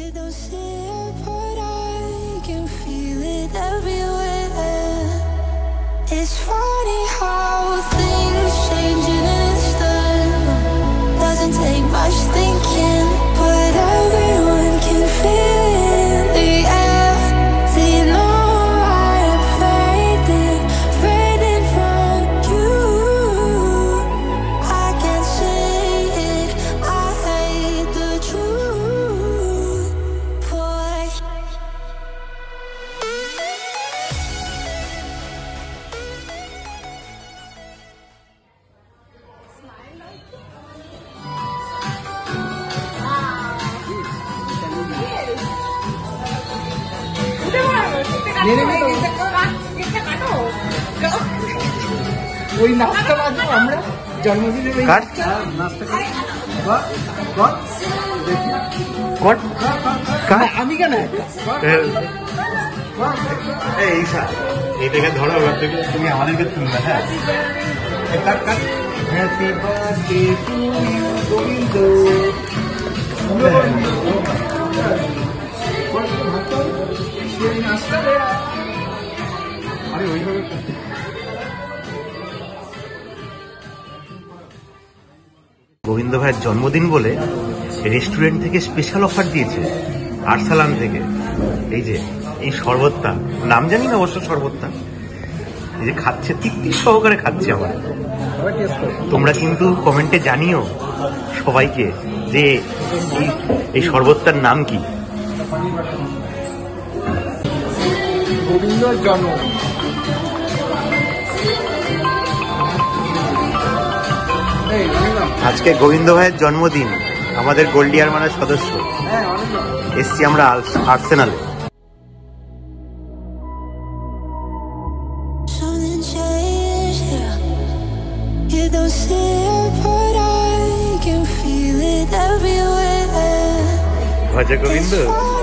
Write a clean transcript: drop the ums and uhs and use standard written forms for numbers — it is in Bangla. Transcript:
You don't see it, but I can feel it everywhere. It's funny how things change in an instant. Doesn't take much thinking, but everyone can feel the air. Do you know I am fading from you? I can't say it, I hate the truth, boy. ওই নাচটা বাজো আমরা জন্মদিনের ওই নাচটা আমি কেন এটাকে ধরো তুমি আমাদেরকে শুনবে। হ্যাঁ, happy birthday to you Gobinda. আরে ওইভাবে গোবিন্দ ভাইয়ের জন্মদিন বলে রেস্টুরেন্ট থেকে স্পেশাল অফার দিয়েছে আরসালান থেকে। এই যে এই শরবতটা, নাম জানি না অবশ্য শরবতটা, এই যে খাচ্ছে, তৃপ্তি সহকারে খাচ্ছে আমার। তোমরা কিন্তু কমেন্টে জানিও সবাইকে যে এই শরবতটার নাম কি। গোবিন্দর জন্ম আজকে গোবিন্দ ভাইয়ের জন্মদিন, আমাদের গোল্ডিয়ার মানের সদস্য এসছি আমরা আর্সেনালে। Something changed, yeah. You don't see it, but I can feel it everywhere. ভজা গোবিন্দ। It's funny